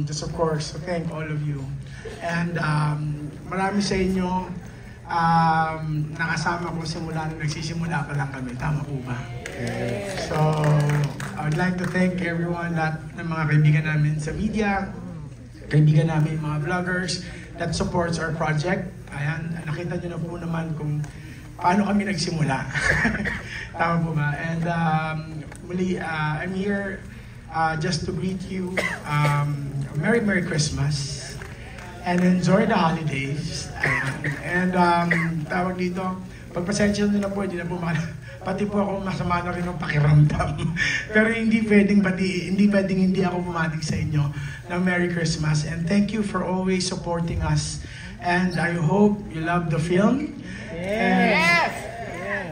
Just of course, to thank all of you. And marami sa inyo nakasama ko simula nung nagsisimula pa lang kami. Tama po ba? So, I would like to thank everyone, lahat ng mga kaibigan namin sa media, kaibigan namin mga vloggers that supports our project. Ayan, nakita nyo na po naman kung paano kami nagsimula. Tama po ba? And muli, I'm here just to greet you. Merry Christmas and enjoy the holidays. And tawag dito, pagpasensya nyo na po, hindi na po pati po ako masama na rin ng pakiramdam. Pero hindi pwedeng hindi ako bumati sa inyo ng Merry Christmas. And thank you for always supporting us. And I hope you love the film. Yes!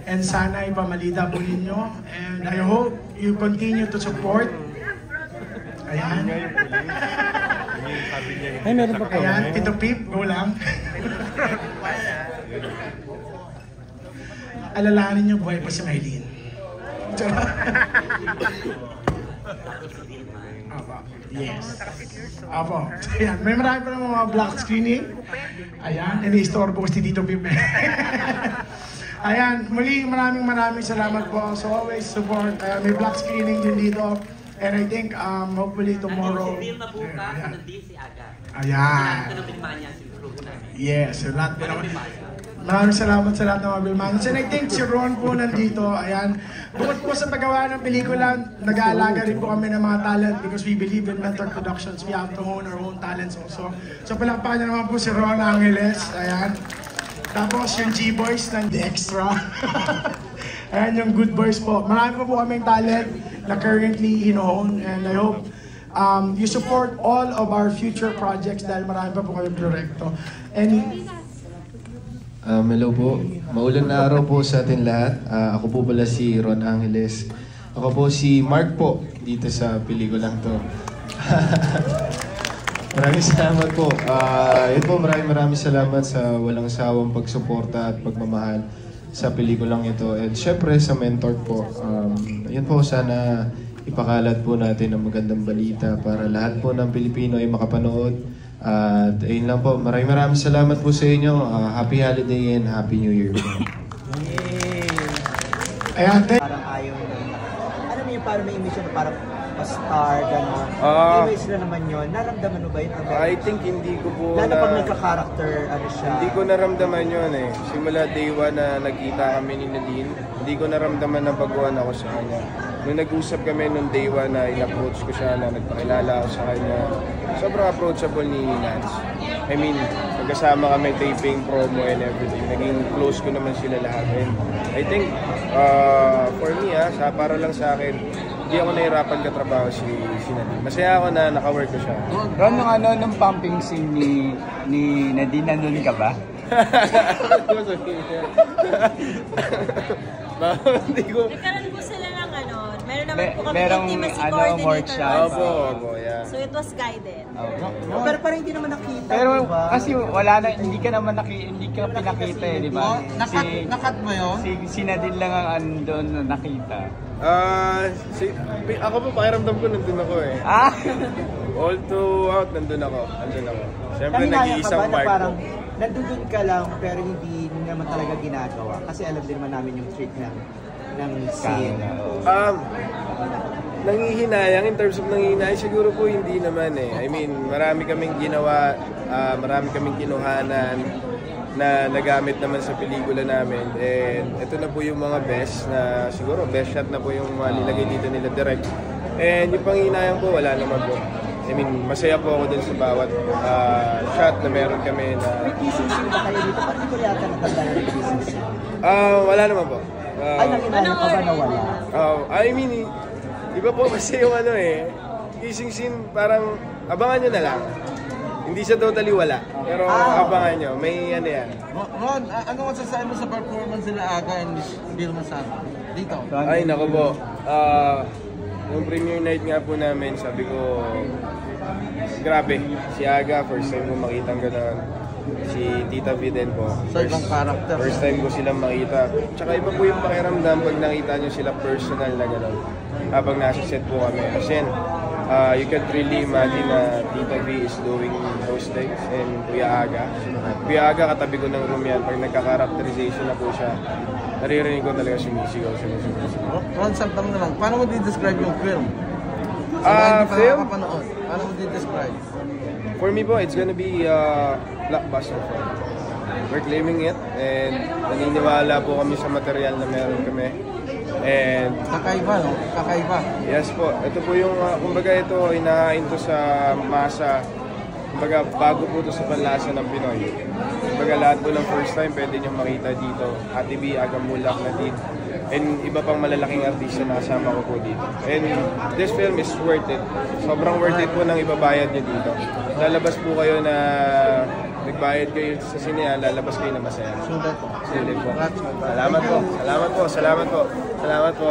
And sana ipamalita po ninyo. And I hope you continue to support. Ayan. Ay, meron pa kayo. Ayan, Tito Pip, go lang. Alalahanin niyo, buhay pa si Maylene. Apo. Yes. Apo. Ayan, may marami pa ng mga black screening. Ayan, ini-istorbo ko si Tito Pip. Ayan, muli maraming salamat po. So always support. May black screening din dito. And I think hopefully tomorrow. Ayan. Yes, so lahat po naman. Maraming salamat sa lahat ng mga Bilmanos. And I think si Ron po nandito. Ayan. Bukod po sa paggawa ng pelikula, nag-aalaga rin po kami ng mga talent because we believe in Mentor Productions. We have to own our own talents also. So palakpakan niyo naman po si Ron Angeles. Ayan. Tapos yung G-Boys ng The Extra. Ayan yung Good Boys po. Marami po kaming talent na currently in-own. And I hope you support all of our future projects dahil marami pa po kayong proyekto. Hello po. Maulan na araw po sa atin lahat. Ako po pala si Ron Angeles. Ako po si Mark po dito sa pelikulang to. Maraming salamat po. Yun po, maraming salamat sa walang sawang pagsuporta at pagmamahal sa pelikulang ito. And syempre sa mentor po. Yun po, sana ipakalat po natin ang magandang balita para lahat po ng Pilipino ay makapanood. At ayun lang po, maraming salamat po sa inyo. Happy holiday and Happy New Year po. Ayan, parang ayaw na. Alam mo yung parang may mission na parang pa-star, gano'n. Image na naman yun. Naramdaman mo ba yun? I think hindi ko po lalo pag nagka-character, ano siya. Hindi ko naramdaman yun eh. Simula day one na nagkita kami ni Nadine, hindi ko naramdaman na baguhan ako sa kanya. Nung nag-usap kami nung day one na in-approach ko siya, na nagpakilala ako sa kanya, sobrang approachable ni Nance. I mean, magkasama kami taping, promo and everything. Naging close ko naman sila lahat. And I think, for me para lang sa akin, hindi ako nahirapan katrabaho si Nadine. Masaya ako na naka-work ko siya. Ron, nung pumping scene ni Nadine, nandun ka ba? Hindi ko... Nagkaroon po sila ng meron naman po kami intimacy workshop. Opo, yeah. So it was guided. Pero parang hindi naman nakita. Pero diba? kasi wala na, hindi ka pinakita eh, di ba? Nakat mo yun? Si Nadine lang ang andun na nakita. Ako po, pakiramdam ko nandun ako eh. All throughout, nandun ako. Siyempre, nag-iisang part ko. Nandun ka lang, pero hindi naman talaga ginagawa. Kasi alam din naman namin yung trick ng scene. Nangihinayang, in terms of nangihinayang, siguro po hindi naman eh. I mean, marami kaming ginawa, marami kaming kinuhanan na nagamit naman sa pelikula namin. And ito na po yung mga best na siguro best shot na po yung nilagay dito nila direct. And yung panghinayang po, wala naman po. I mean, masaya po ako dun sa bawat shot na meron kami na... Kissing scene ba kayo dito? Pati ko yata natanda na ng kissing scene. Wala naman po. Ay, nanginayang ka ba na wala? I mean, iba po kasi yung kissing scene, parang abangan nyo na lang. Hindi siya totally wala, pero abangan nyo, may yan. Ron, ano masasabi mo sa performance nila Aga and Bill Masama dito? Ay, nako po. Yung premiere night nga po namin, sabi ko, grabe. Si Aga, first time ko makitang gano'n. Si Tita V din po. First time ko silang makita. Tsaka iba po yung pakiramdam pag nakita nyo sila personal na gano'n. Habang nasa set po kami. Kasi you can really imagine na Tita V is doing those things and Kuya Aga. Kuya Aga, katabi ko ng room yan. Pag nagka-characterization na po siya, naririnig ko talaga sumisigaw. Ron, samtang na lang, paano mo describe yung film? Film? Paano mo describe? For me po, it's gonna be blockbuster film. We're claiming it and naniniwala po kami sa material na meron kami. And Kakaiba, no? Kakaiba. yes po, ito po yung, kumbaga ito, inahain to sa masa. Kumbaga, bago po ito sa panlasa ng Pinoy. Kumbaga, lahat po ng first time pwede nyo makita dito. Ate B, Agamulak, Nadine, and iba pang malalaking artista na kasama ko po dito. And this film is worth it. Sobrang worth it po nang ibabayad nyo dito. Lalabas po kayo na nagbayad kayo sa sinehan, lalabas kayo na masaya. Sulit. Sulit po. Salamat po. Salamat po. Salamat po. Salamat po.